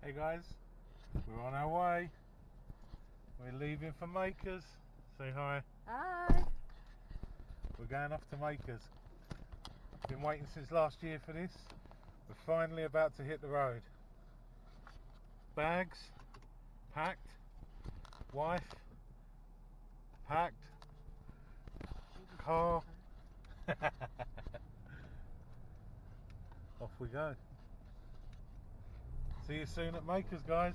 Hey guys, we're on our way. We're leaving for Makers. Say hi. Hi. We're going off to Makers. Been waiting since last year for this. We're finally about to hit the road. Bags packed. Wife packed. Car. Off we go. See you soon at Makers, guys.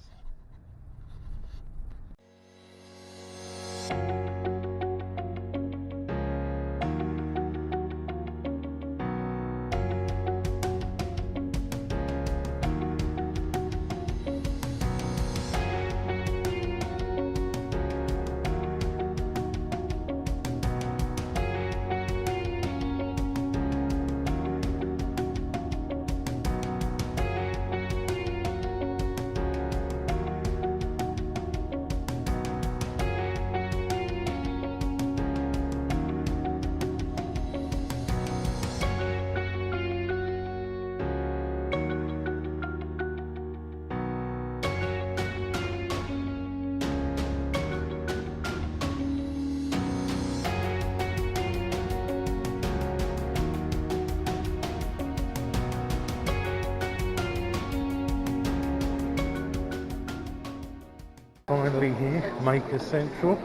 Finally here, Makers Central.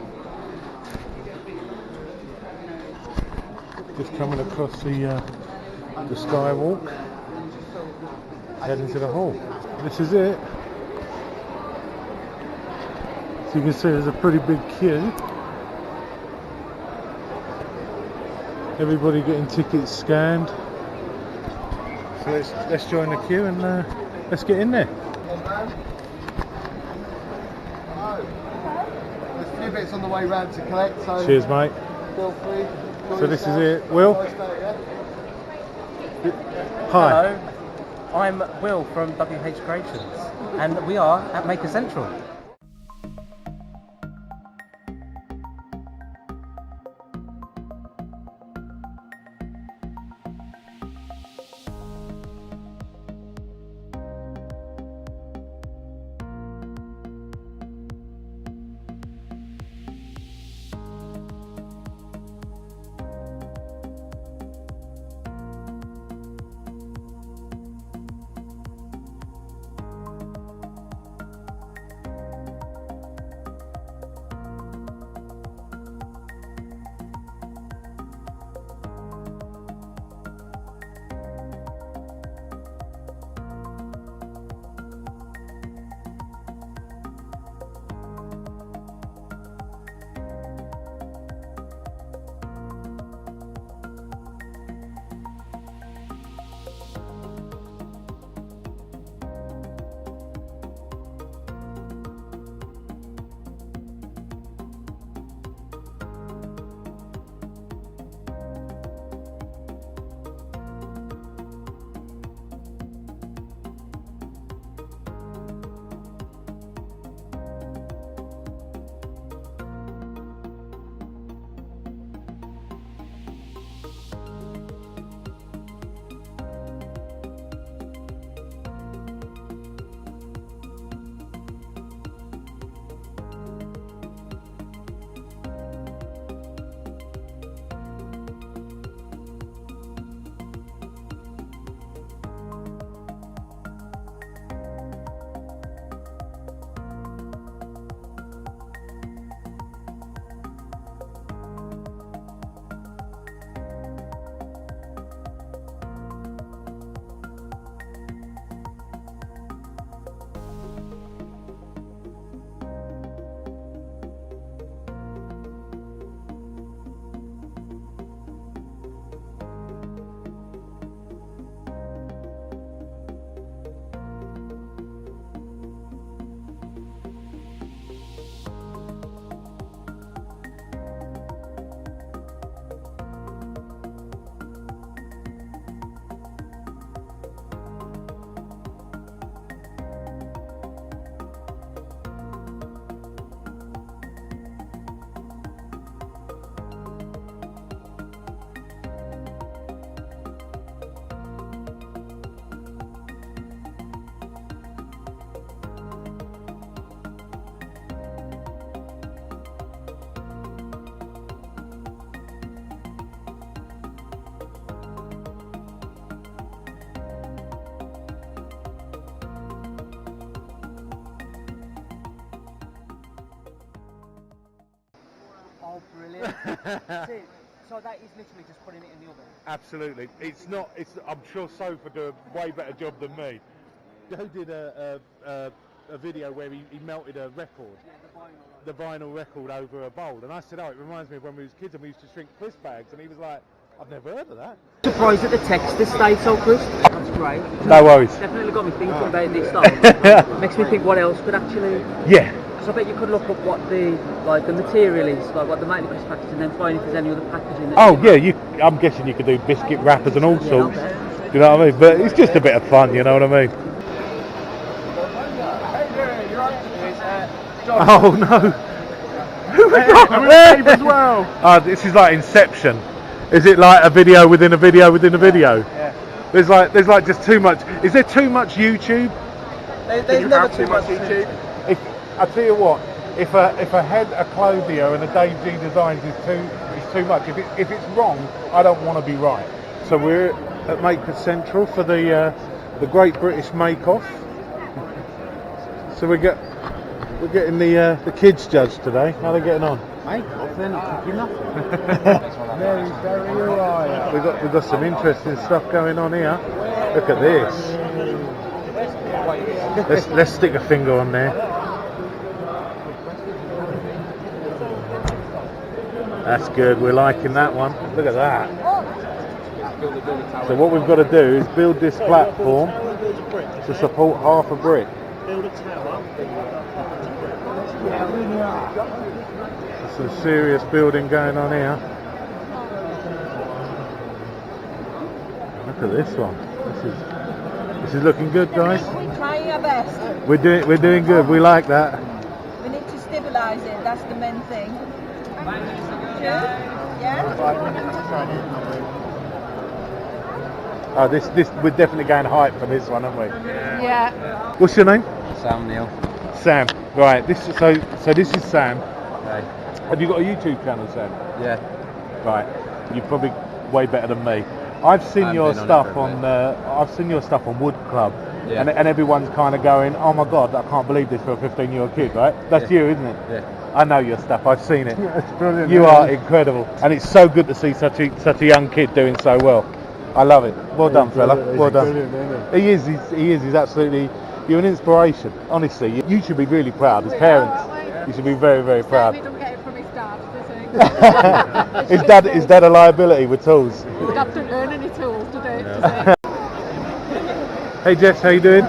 Just coming across the skywalk, heading to the hall. This is it. So you can see there's a pretty big queue. Everybody getting tickets scanned. So let's join the queue and let's get in there. There's a few bits on the way round to collect, so cheers, mate. Feel free. So this is it. Will? Hi. Hello, I'm Will from WH Creations, and we are at Maker Central. So that is literally just putting it in the oven? Absolutely. It's not. I'm sure Sofa do a way better job than me. Joe did a video where he melted a record, the vinyl record over a bowl, and I said, oh, it reminds me of when we was kids and we used to shrink crisp bags, and he was like, I've never heard of that. Surprised that the texture stayed so crisp. That's great. No worries. Definitely got me thinking about this stuff. Makes me think what else could actually. Yeah. So I bet you could look up what the material is, like what the make the crisp packaging, and then find if there's any other packaging. Oh yeah, I'm guessing you could do biscuit wrappers and all sorts. Do you know what I mean? But it's just a bit of fun, you know what I mean? Oh no! Who we got? Dave as well. This is like Inception. Is it like a video within a video within a video? Yeah. There's like just too much. Is there too much YouTube? There's never too much YouTube. I tell you what, if a head, a Clothier, and a Dave.G.Designs is too much. If it's wrong, I don't want to be right. So we're at Maker Central for the Great British Make Off. So we're getting the kids judged today. How are they getting on? Make off, they're not cooking nothing. Very alright. We've got some interesting stuff going on here. Look at this. Let's stick a finger on there. That's good, we're liking that one. Look at that. So what we've got to do is build this platform to support half a brick. Build a tower. There's some serious building going on here. Look at this one. This is looking good, guys. We're trying our best. We're doing good. We like that. We need to stabilise it. That's the main thing. Yeah. Oh, this we're definitely going hype for this one, aren't we? Yeah. What's your name? Sam Neil. Sam. Right. So this is Sam. Okay. Have you got a YouTube channel, Sam? Yeah. Right. You're probably way better than me. I've seen your stuff on Wood Club, yeah. and everyone's kind of going, "Oh my God, I can't believe this for a 15-year-old kid." Right? That's you, isn't it? Yeah. I know your stuff. I've seen it. It's brilliant. You are incredible, and it's so good to see such a young kid doing so well. I love it. Well done, fella. Well done. He is. He's absolutely. You're an inspiration. Honestly, you should be really proud as parents. You should be very, very proud. Don't get it from his dad, does he? Is dad a liability with tools? Dad didn't learn any tools, did he? Hey Jess, how you doing?